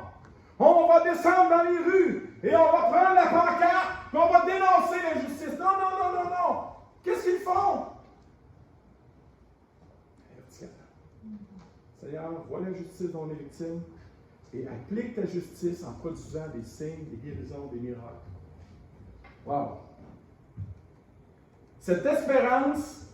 On va descendre dans les rues et on va prendre la pancarte et on va dénoncer l'injustice. Non. Qu'est-ce qu'ils font? Seigneur, vois l'injustice dont on est victime et applique ta justice en produisant des signes, des guérisons, des miracles. Wow! Cette espérance,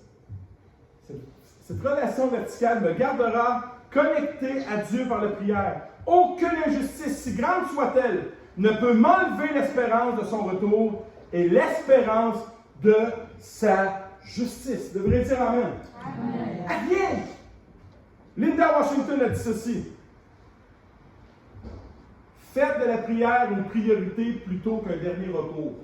cette relation verticale me gardera connecté à Dieu par la prière. Aucune injustice, si grande soit-elle, ne peut m'enlever l'espérance de son retour et l'espérance de sa justice. Vous devriez dire Amen. Amen. Rien! Linda Washington a dit ceci. Faites de la prière une priorité plutôt qu'un dernier recours.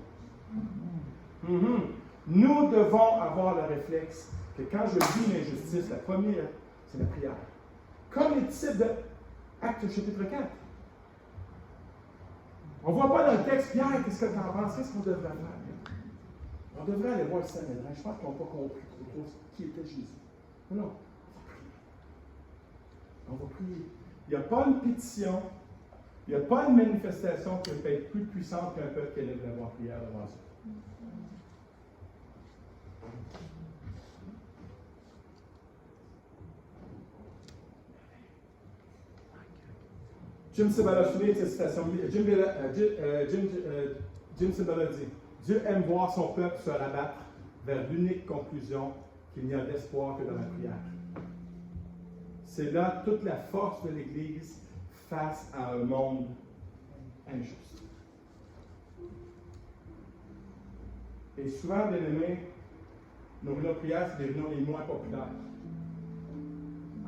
Nous devons avoir le réflexe que quand je vis une injustice, la première, c'est la prière. Comme les disciples de Actes chapitre 4. On ne voit pas dans le texte, Pierre, qu'est-ce que tu en penses? Qu'est-ce qu'on devrait faire? On devrait aller voir le Sanhédrin. Je pense qu'ils n'ont pas compris qui était Jésus. Non. On va prier. Il n'y a pas une pétition, il n'y a pas une manifestation qui peut être plus puissante qu'un peuple qui élève la voix en prière devant ça. Jim Cymbala, je finis cette citation. Jim Cymbala dit Dieu aime voir son peuple se rabattre vers l'unique conclusion qu'il n'y a d'espoir que dans la prière. C'est là toute la force de l'Église face à un monde injuste. Et souvent, bien aimés, nos réunions de prière, c'est les réunions les moins populaires.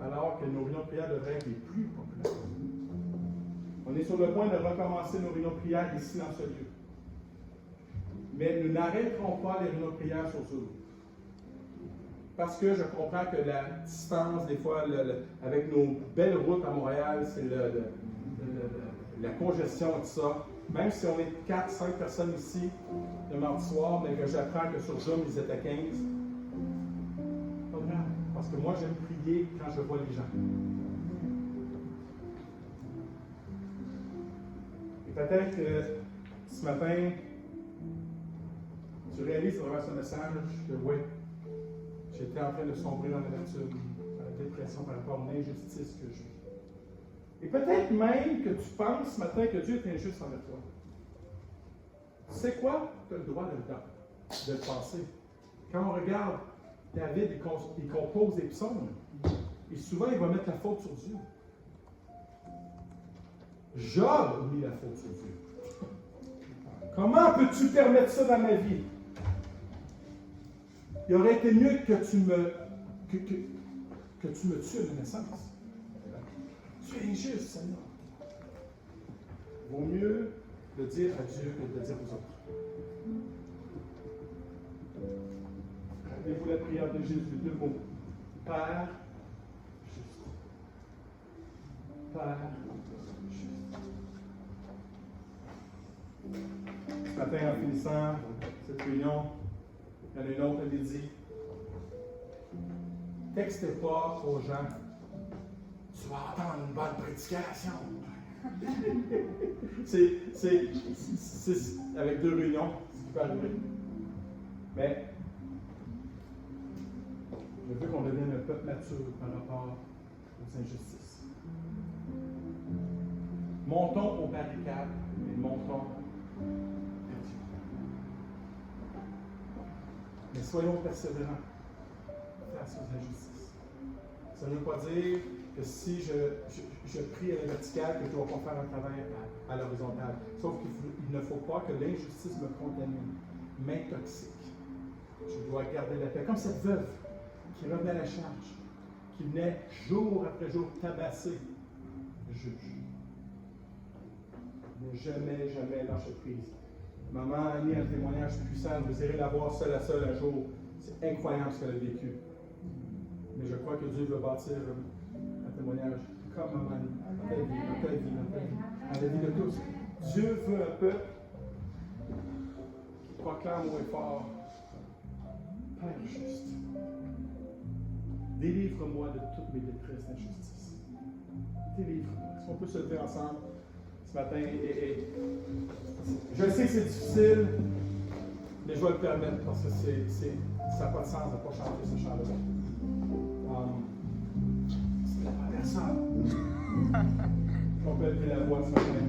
alors que nos réunions de prière devraient être les plus populaires. On est sur le point de recommencer nos réunions de prière ici dans ce lieu. Mais nous n'arrêterons pas les réunions de prière sur Zoom. Parce que je comprends que la distance, des fois, avec nos belles routes à Montréal, c'est la congestion et tout ça. Même si on est 4-5 personnes ici le mardi soir, mais que j'apprends que sur Zoom, ils étaient 15, pas grave. Parce que moi, j'aime prier quand je vois les gens. Et peut-être que ce matin, tu réalises à travers ce message que oui, j'étais en train de sombrer dans l'amertume, dans la dépression par rapport à l'injustice que je vis. Et peut-être même que tu penses ce matin que Dieu est injuste envers toi. Tu sais quoi? Tu as le droit de le penser. Quand on regarde David, il compose des psaumes, et souvent il va mettre la faute sur Dieu. Job a mis la faute sur Dieu. Comment peux-tu permettre ça dans ma vie? Il aurait été mieux que tu me tues à la naissance. Tu es injuste, Seigneur. Vaut mieux le dire à Dieu que de le dire aux autres. Rappelez-vous la prière de Jésus, 2 mots. Père juste. Père juste. Ce matin, en finissant cette réunion, il y en a une autre, elle dit, textez pas aux gens, tu vas entendre une bonne prédication. c'est avec 2 réunions, ce qui peut arriver. Mais je veux qu'on devienne un peuple mature par rapport aux injustices. Montons aux barricades, mais montons vers Dieu. Mais soyons persévérants face aux injustices. Ça ne veut pas dire que si je prie à la verticale, que je dois pas faire un travail à l'horizontale. Sauf qu'il ne faut pas que l'injustice me contamine, m'intoxique. Je dois garder la paix. Comme cette veuve qui revenait à la charge, qui venait jour après jour tabasser le juge. Ne jamais, jamais lâcher prise. Maman Annie a un témoignage puissant. Vous irez la voir seule à seule un jour. C'est incroyable ce qu'elle a vécu. Mais je crois que Dieu veut bâtir un témoignage comme Maman Annie. Dans ta vie, dans ta vie, dans ta vie. Dans la vie de tous. Dieu veut un peuple qui proclame haut et fort: Père juste, délivre-moi de toutes mes détresses d'injustice. Délivre-moi. Est-ce qu'on peut se lever ensemble ce matin? Je sais que c'est difficile, mais je vais le permettre parce que ça n'a pas de sens de ne pas chanter ce chant-là. C'est la première personne. On peut lever la voix ce matin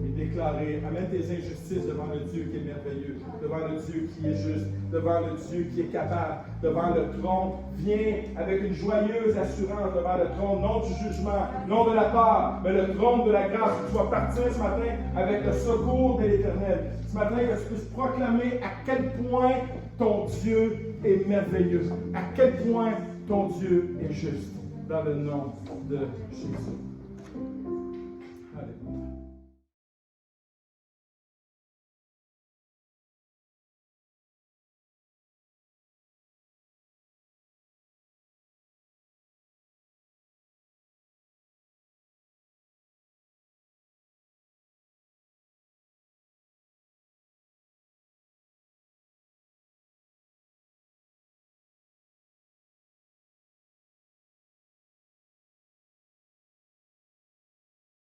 et déclarer: amène tes injustices devant le Dieu qui est merveilleux, devant le Dieu qui est juste, devant le Dieu qui est capable, devant le trône. Viens avec une joyeuse assurance devant le trône, non du jugement, non de la peur, mais le trône de la grâce. Que tu vas partir ce matin avec le secours de l'Éternel. Ce matin, que tu puisses proclamer à quel point ton Dieu est merveilleux, à quel point ton Dieu est juste, dans le nom de Jésus.